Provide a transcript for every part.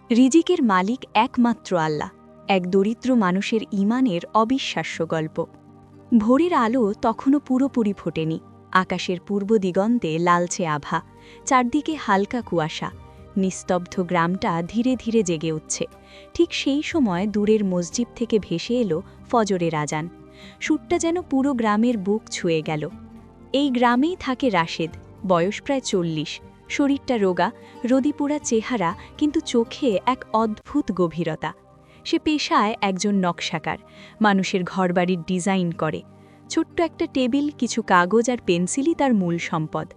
রিজিকের মালিক একমাত্র আল্লাহ। এক দরিদ্র মানুষের ঈমানের অবিশ্বাস্য গল্প। ভোরের আলো তখনও পুরোপুরি ফোটেনি। আকাশের পূর্ব দিগন্তে লালচে আভা, চারদিকে হালকা কুয়াশা। নিস্তব্ধ গ্রামটা ধীরে ধীরে জেগে উঠছে। ঠিক সেই সময় দূরের মসজিদ থেকে ভেসে এলো ফজরের আজান। সুরটা যেন পুরো গ্রামের বুক ছুঁয়ে গেল। এই গ্রামেই থাকে রাশেদ, বয়স প্রায় 40। শরীরটা রোগা, রদিপোড়া চেহারা, কিন্তু চোখে এক অদ্ভুত গভীরতা। সে পেশায় একজন নকশাকার, মানুষের ঘরবাড়ির ডিজাইন করে। ছোট্ট একটা টেবিল, কিছু কাগজ আর পেন্সিলই তার মূল সম্পদ।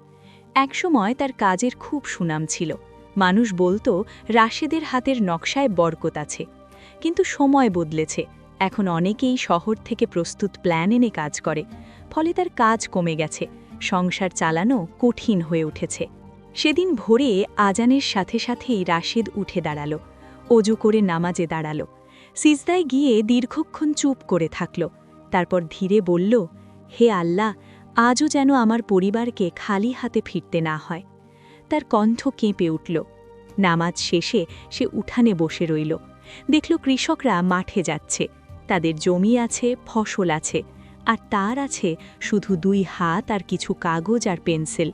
একসময় তার কাজের খুব সুনাম ছিল। মানুষ বলতো রাশেদের হাতের নকশায় বরকত আছে। কিন্তু সময় বদলেছে। এখন অনেকেই শহর থেকে প্রস্তুত প্ল্যান এনে কাজ করে। ফলে তার কাজ কমে গেছে, সংসার চালানো কঠিন হয়ে উঠেছে। সেদিন ভোরে আজানের সাথে সাথেই রাশেদ উঠে দাঁড়াল, অজু করে নামাজে দাঁড়াল। সিজদায় গিয়ে দীর্ঘক্ষণ চুপ করে থাকল। তারপর ধীরে বলল, হে আল্লাহ, আজও যেন আমার পরিবারকে খালি হাতে ফিরতে না হয়। তার কণ্ঠ কেঁপে উঠল। নামাজ শেষে সে উঠানে বসে রইল। দেখল কৃষকরা মাঠে যাচ্ছে। তাদের জমি আছে, ফসল আছে, আর তার আছে শুধু 2 হাত আর কিছু কাগজ আর পেন্সিল।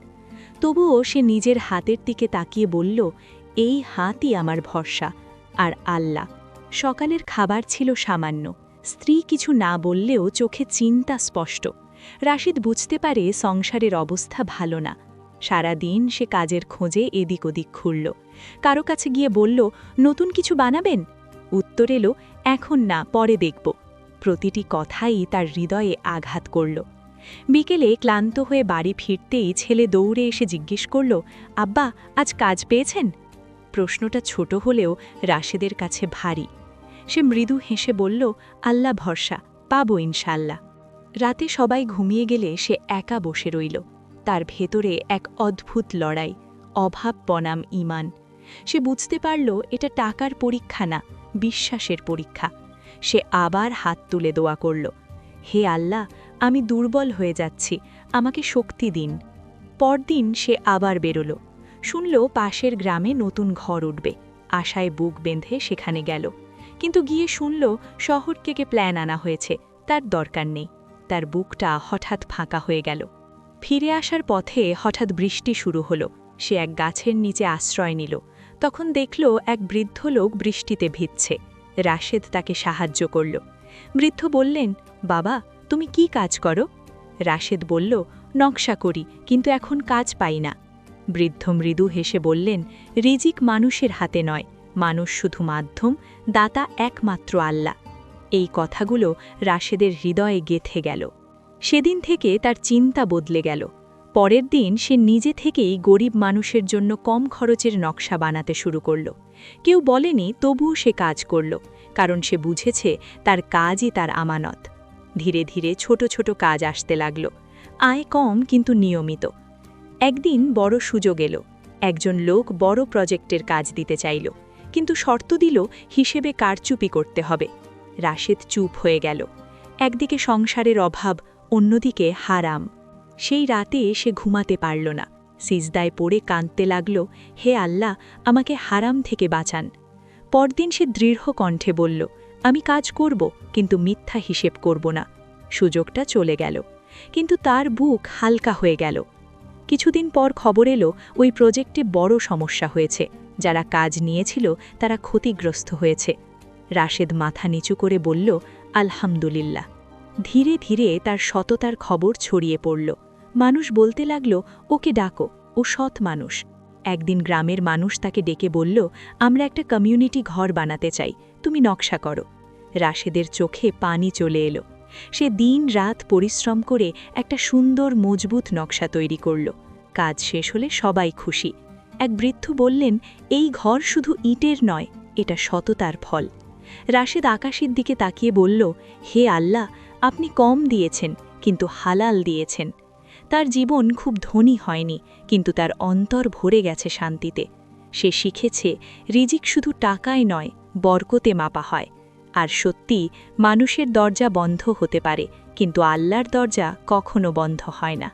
তবুও সে নিজের হাতের দিকে তাকিয়ে বলল, এই হাতই আমার ভরসা। আর আল্লাহ। সকালের খাবার ছিল সামান্য। স্ত্রী কিছু না বললেও চোখে চিন্তা স্পষ্ট। রাশিদ বুঝতে পারে সংসারের অবস্থা ভালো না। সারা দিন সে কাজের খোঁজে এদিক ওদিক ঘুরল। কারো কাছে গিয়ে বলল, নতুন কিছু বানাবেন? উত্তর এলো, এখন না, পরে দেখব। প্রতিটি কথাই তার হৃদয়ে আঘাত করল। বিকেলে ক্লান্ত হয়ে বাড়ি ফিরতেই ছেলে দৌড়ে এসে জিজ্ঞেস করল, আব্বা, আজ কাজ পেয়েছেন? প্রশ্নটা ছোট হলেও রাশেদের কাছে ভারী। সে মৃদু হেসে বলল, আল্লাহ ভরসা, পাবো ইনশাল্লাহ। রাতে সবাই ঘুমিয়ে গেলে সে একা বসে রইল। তার ভেতরে এক অদ্ভুত লড়াই, অভাব বনাম ঈমান। সে বুঝতে পারল এটা টাকার পরীক্ষা না, বিশ্বাসের পরীক্ষা। সে আবার হাত তুলে দোয়া করল, হে আল্লাহ, আমি দুর্বল হয়ে যাচ্ছি, আমাকে শক্তি দিন। পরদিন সে আবার বেরোল। শুনল পাশের গ্রামে নতুন ঘর উঠবে। আশায় বুক বেঁধে সেখানে গেল। কিন্তু গিয়ে শুনল শহর থেকে প্ল্যান আনা হয়েছে, তার দরকার নেই। তার বুকটা হঠাৎ ফাঁকা হয়ে গেল। ফিরে আসার পথে হঠাৎ বৃষ্টি শুরু হলো। সে এক গাছের নিচে আশ্রয় নিল। তখন দেখল এক বৃদ্ধ লোক বৃষ্টিতে ভিজছে। রাশেদ তাকে সাহায্য করল। বৃদ্ধ বললেন, বাবা, তুমি কি কাজ করো? রাশেদ বলল, নকশা করি, কিন্তু এখন কাজ পাই না। বৃদ্ধ মৃদু হেসে বললেন, রিজিক মানুষের হাতে নয়, মানুষ শুধু মাধ্যম, দাতা একমাত্র আল্লাহ। এই কথাগুলো রাশেদের হৃদয়ে গেঁথে গেল। সেদিন থেকে তার চিন্তা বদলে গেল। পরের দিন সে নিজে থেকেই গরিব মানুষের জন্য কম খরচের নকশা বানাতে শুরু করল। কেউ বলেনি, তবুও সে কাজ করল, কারণ সে বুঝেছে তার কাজই তার আমানত। ধীরে ধীরে ছোট ছোট কাজ আসতে লাগল। আয় কম, কিন্তু নিয়মিত। একদিন বড় সুযোগ এলো। একজন লোক বড় প্রজেক্টের কাজ দিতে চাইল, কিন্তু শর্ত দিল হিসেবে কারচুপি করতে হবে। রাশেদ চুপ হয়ে গেল। একদিকে সংসারের অভাব, অন্যদিকে হারাম। সেই রাতে সে ঘুমাতে পারল না। সিজদায় পড়ে কাঁদতে লাগল, হে আল্লাহ, আমাকে হারাম থেকে বাঁচান। পরদিন সে দৃঢ় কণ্ঠে বলল, আমি কাজ করব, কিন্তু মিথ্যা হিসেব করব না। সুযোগটা চলে গেল, কিন্তু তার বুক হালকা হয়ে গেল। কিছুদিন পর খবর এলো ওই প্রজেক্টে বড় সমস্যা হয়েছে। যারা কাজ নিয়েছিল তারা ক্ষতিগ্রস্ত হয়েছে। রাশেদ মাথা নিচু করে বলল, আলহামদুলিল্লাহ। ধীরে ধীরে তার সততার খবর ছড়িয়ে পড়ল। মানুষ বলতে লাগল, ওকে ডাকো, ও সৎ মানুষ। একদিন গ্রামের মানুষ তাকে ডেকে বলল, আমরা একটা কমিউনিটি ঘর বানাতে চাই, তুমি নকশা করো। রাশেদের চোখে পানি চলে এলো। সে দিন রাত পরিশ্রম করে একটা সুন্দর মজবুত নকশা তৈরি করল। কাজ শেষ হলে সবাই খুশি। এক বৃদ্ধ বললেন, এই ঘর শুধু ইটের নয়, এটা সততার ফল। রাশেদ আকাশের দিকে তাকিয়ে বলল, হে আল্লাহ, আপনি কম দিয়েছেন, কিন্তু হালাল দিয়েছেন। তার জীবন খুব ধনী হয়নি, কিন্তু তার অন্তর ভরে গেছে শান্তিতে। সে শিখেছে রিজিক শুধু টাকায় নয়, বরকতে মাপা হয়। আর সত্যি, মানুষের দরজা বন্ধ হতে পারে, কিন্তু আল্লাহর দরজা কখনো বন্ধ হয় না।